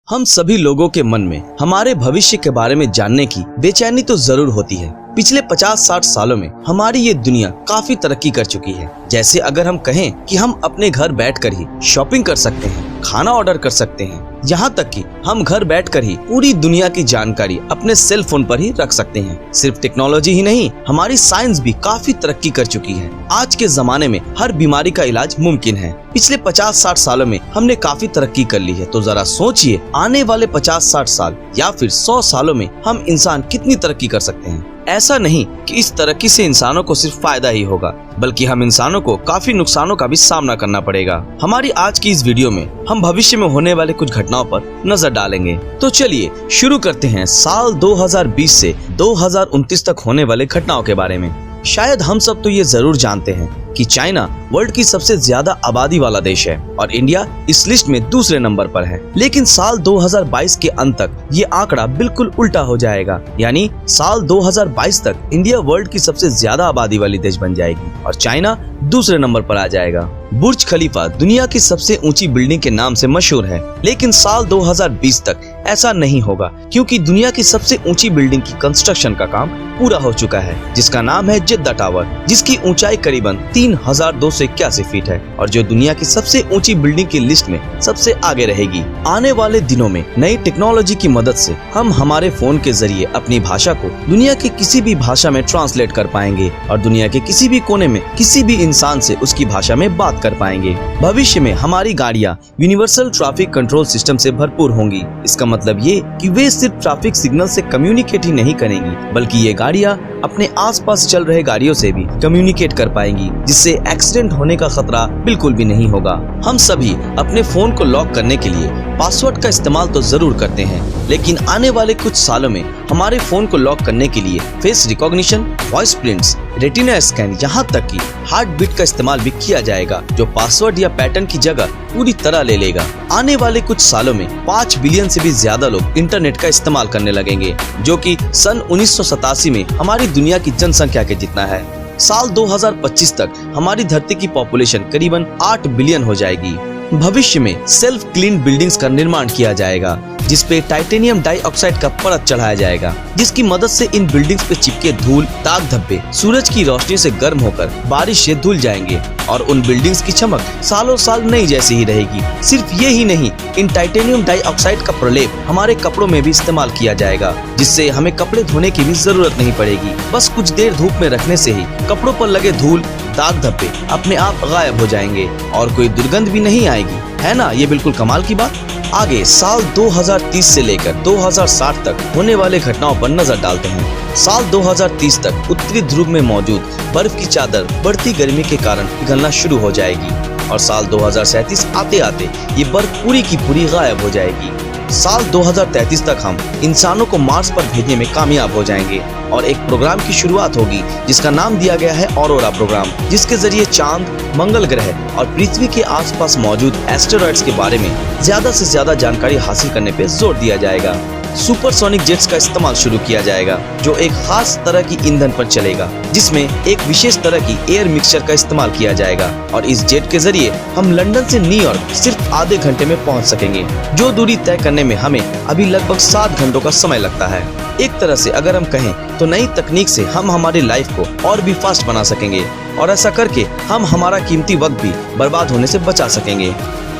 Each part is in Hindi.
हम सभी लोगों के मन में हमारे भविष्य के बारे में जानने की बेचैनी तो जरूर होती है। पिछले 50-60 सालों में हमारी ये दुनिया काफी तरक्की कर चुकी है। जैसे अगर हम कहें कि हम अपने घर बैठकर ही शॉपिंग कर सकते हैं, खाना ऑर्डर कर सकते हैं, यहाँ तक कि हम घर बैठकर ही पूरी दुनिया की जानकारी अपने सेल फोन पर ही रख सकते हैं। सिर्फ टेक्नोलॉजी ही नहीं, हमारी साइंस भी काफी तरक्की कर चुकी है। आज के जमाने में हर बीमारी का इलाज मुमकिन है। पिछले 50-60 सालों में हमने काफी तरक्की कर ली है, तो जरा सोचिए आने वाले 50-60 साल या फिर 100 सालों में हम इंसान कितनी तरक्की कर सकते हैं। ऐसा नहीं कि इस तरक्की से इंसानों को सिर्फ फायदा ही होगा, बल्कि हम इंसानों को काफी नुकसानों का भी सामना करना पड़ेगा। हमारी आज की इस वीडियो में हम भविष्य में होने वाले कुछ घटनाओं पर नजर डालेंगे। तो चलिए शुरू करते हैं साल 2020 से 2029 तक होने वाले घटनाओं के बारे में। शायद हम सब तो ये जरूर जानते हैं कि चाइना वर्ल्ड की सबसे ज्यादा आबादी वाला देश है और इंडिया इस लिस्ट में दूसरे नंबर पर है। लेकिन साल 2022 के अंत तक ये आंकड़ा बिल्कुल उल्टा हो जाएगा, यानी साल 2022 तक इंडिया वर्ल्ड की सबसे ज्यादा आबादी वाली देश बन जाएगी और चाइना दूसरे नंबर पर आ जाएगा। बुर्ज खलीफा दुनिया की सबसे ऊंची बिल्डिंग के नाम से मशहूर है, लेकिन साल 2020 तक ऐसा नहीं होगा, क्योंकि दुनिया की सबसे ऊंची बिल्डिंग की कंस्ट्रक्शन का काम पूरा हो चुका है, जिसका नाम है जिद्दा टावर, जिसकी ऊंचाई करीबन 3281 फीट है और जो दुनिया की सबसे ऊंची बिल्डिंग की लिस्ट में सबसे आगे रहेगी। आने वाले दिनों में नई टेक्नोलॉजी की मदद से हम हमारे फोन के जरिए अपनी भाषा को दुनिया की किसी भी भाषा में ट्रांसलेट कर पाएंगे और दुनिया के किसी भी कोने में किसी भी इंसान से उसकी भाषा में बात कर पाएंगे। भविष्य में हमारी गाड़ियाँ यूनिवर्सल ट्रैफिक कंट्रोल सिस्टम से भरपूर होंगी। इसका मतलब ये कि वे सिर्फ ट्रैफिक सिग्नल से कम्युनिकेट ही नहीं करेंगी, बल्कि ये गाड़ियाँ अपने आसपास चल रहे गाड़ियों से भी कम्युनिकेट कर पाएंगी, जिससे एक्सीडेंट होने का खतरा बिल्कुल भी नहीं होगा। हम सभी अपने फोन को लॉक करने के लिए पासवर्ड का इस्तेमाल तो जरूर करते हैं, लेकिन आने वाले कुछ सालों में हमारे फोन को लॉक करने के लिए face recognition, voice prints, retina scan, यहाँ तक कि हार्ट बीट का इस्तेमाल भी किया जाएगा, जो पासवर्ड या पैटर्न की जगह पूरी तरह ले लेगा। आने वाले कुछ सालों में 5 बिलियन से भी ज्यादा लोग इंटरनेट का इस्तेमाल करने लगेंगे, जो कि सन 1987 में हमारी दुनिया की जनसंख्या के जितना है। साल 2025 तक हमारी धरती की पॉपुलेशन करीबन 8 बिलियन हो जाएगी। भविष्य में सेल्फ क्लीन बिल्डिंग्स का निर्माण किया जाएगा, जिसपे टाइटेनियम डाइऑक्साइड का परत चढ़ाया जाएगा, जिसकी मदद से इन बिल्डिंग्स पे चिपके धूल, दाग धब्बे सूरज की रोशनी से गर्म होकर बारिश से धुल जाएंगे और उन बिल्डिंग्स की चमक सालों साल नई जैसी ही रहेगी। सिर्फ ये ही नहीं, इन टाइटेनियम डाइऑक्साइड का प्रलेप हमारे कपड़ों में भी इस्तेमाल किया जाएगा, जिससे हमें कपड़े धोने की भी जरूरत नहीं पड़ेगी। बस कुछ देर धूप में रखने से ही कपड़ों पर लगे धूल, दाग धब्बे अपने आप गायब हो जाएंगे और कोई दुर्गंध भी नहीं आएगी, है ना? ये बिल्कुल कमाल की बात। आगे साल 2030 से लेकर 2060 तक होने वाले घटनाओं पर नजर डालते हैं। साल 2030 तक उत्तरी ध्रुव में मौजूद बर्फ की चादर बढ़ती गर्मी के कारण पिघलना शुरू हो जाएगी और साल 2037 आते आते ये बर्फ पूरी की पूरी गायब हो जाएगी। साल 2033 तक हम इंसानों को मार्स पर भेजने में कामयाब हो जाएंगे और एक प्रोग्राम की शुरुआत होगी जिसका नाम दिया गया है ऑरोरा प्रोग्राम, जिसके जरिए चांद, मंगल ग्रह और पृथ्वी के आसपास मौजूद एस्टेरॉइड्स के बारे में ज्यादा से ज्यादा जानकारी हासिल करने पे जोर दिया जाएगा। सुपरसोनिक जेट्स का इस्तेमाल शुरू किया जाएगा, जो एक खास तरह की ईंधन पर चलेगा, जिसमें एक विशेष तरह की एयर मिक्सचर का इस्तेमाल किया जाएगा और इस जेट के जरिए हम लंदन से न्यूयॉर्क सिर्फ आधे घंटे में पहुंच सकेंगे, जो दूरी तय करने में हमें अभी लगभग 7 घंटों का समय लगता है। एक तरह से अगर हम कहें तो नई तकनीक से हम हमारी लाइफ को और भी फास्ट बना सकेंगे और ऐसा करके हम हमारा कीमती वक्त भी बर्बाद होने से बचा सकेंगे।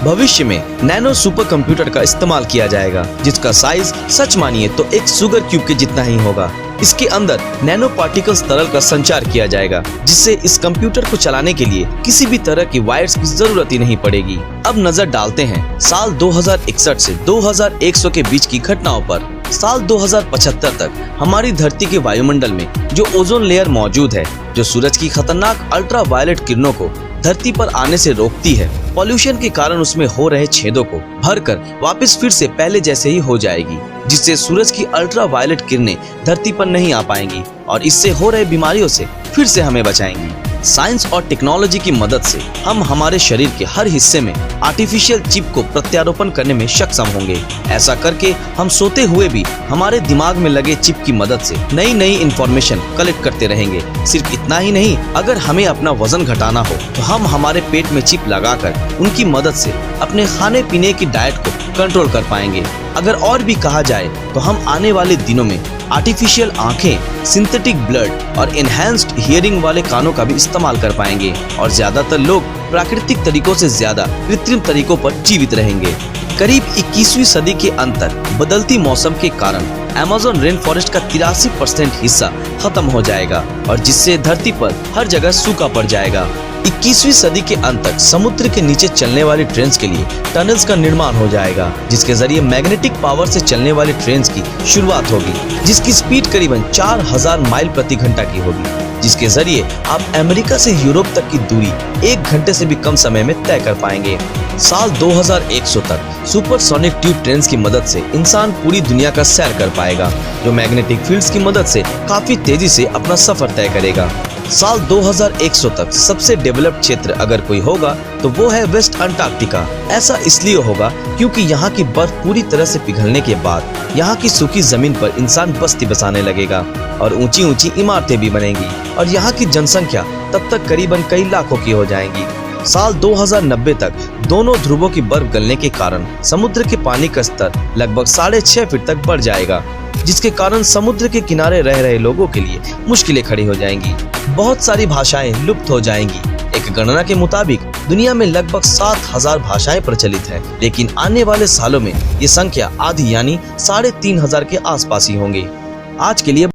भविष्य में नैनो सुपर कंप्यूटर का इस्तेमाल किया जाएगा, जिसका साइज सच मानिए तो एक शुगर क्यूब के जितना ही होगा। इसके अंदर नैनो पार्टिकल्स तरल का संचार किया जाएगा, जिससे इस कंप्यूटर को चलाने के लिए किसी भी तरह की वायर्स की जरूरत ही नहीं पड़ेगी। अब नजर डालते हैं साल 2061 से 2100 के बीच की घटनाओं पर। साल 2075 तक हमारी धरती के वायुमंडल में जो ओजोन लेयर मौजूद है, जो सूरज की खतरनाक अल्ट्रावायलेट किरणों को धरती पर आने से रोकती है, पॉल्यूशन के कारण उसमें हो रहे छेदों को भरकर वापस फिर से पहले जैसे ही हो जाएगी, जिससे सूरज की अल्ट्रावायलेट किरणें धरती पर नहीं आ पाएंगी और इससे हो रहे बीमारियों से फिर से हमें बचाएंगी। साइंस और टेक्नोलॉजी की मदद से हम हमारे शरीर के हर हिस्से में आर्टिफिशियल चिप को प्रत्यारोपण करने में सक्षम होंगे। ऐसा करके हम सोते हुए भी हमारे दिमाग में लगे चिप की मदद से नई नई इंफॉर्मेशन कलेक्ट करते रहेंगे। सिर्फ इतना ही नहीं, अगर हमें अपना वजन घटाना हो तो हम हमारे पेट में चिप लगाकर उनकी मदद से अपने खाने पीने की डाइट को कंट्रोल कर पाएंगे। अगर और भी कहा जाए तो हम आने वाले दिनों में आर्टिफिशियल आंखें, सिंथेटिक ब्लड और एनहांस्ड हियरिंग वाले कानों का भी इस्तेमाल कर पाएंगे और ज्यादातर लोग प्राकृतिक तरीकों से ज्यादा कृत्रिम तरीकों पर जीवित रहेंगे। करीब 21वीं सदी के अंत तक बदलती मौसम के कारण अमेज़न रेन फॉरेस्ट का 83% हिस्सा खत्म हो जाएगा और जिससे धरती पर हर जगह सूखा पड़ जाएगा। 21वीं सदी के अंत तक समुद्र के नीचे चलने वाली ट्रेन्स के लिए टनल्स का निर्माण हो जाएगा, जिसके जरिए मैग्नेटिक पावर से चलने वाली ट्रेन्स की शुरुआत होगी, जिसकी स्पीड करीबन 4000 माइल प्रति घंटा की होगी, जिसके जरिए आप अमेरिका से यूरोप तक की दूरी 1 घंटे से भी कम समय में तय कर पाएंगे। साल 2100 तक सुपरसोनिक ट्यूब ट्रेन्स की मदद से इंसान पूरी दुनिया का सैर कर पाएगा, जो मैग्नेटिक फील्ड्स की मदद से काफी तेजी से अपना सफर तय करेगा। साल 2100 तक सबसे डेवलप्ड क्षेत्र अगर कोई होगा तो वो है वेस्ट अंटार्कटिका। ऐसा इसलिए होगा क्योंकि यहाँ की बर्फ पूरी तरह से पिघलने के बाद यहाँ की सूखी जमीन पर इंसान बस्ती बसाने लगेगा और ऊंची ऊंची इमारतें भी बनेंगी और यहाँ की जनसंख्या तब तक करीबन कई लाखों की हो जाएंगी। साल 2090 तक दोनों ध्रुवों की बर्फ गलने के कारण समुद्र के पानी का स्तर लगभग 6.5 फीट तक बढ़ जाएगा, जिसके कारण समुद्र के किनारे रह रहे लोगों के लिए मुश्किलें खड़ी हो जाएंगी। बहुत सारी भाषाएं लुप्त हो जाएंगी। एक गणना के मुताबिक दुनिया में लगभग 7000 भाषाएं प्रचलित हैं, लेकिन आने वाले सालों में ये संख्या आधी यानी 3500 के आसपास ही होंगे। आज के लिए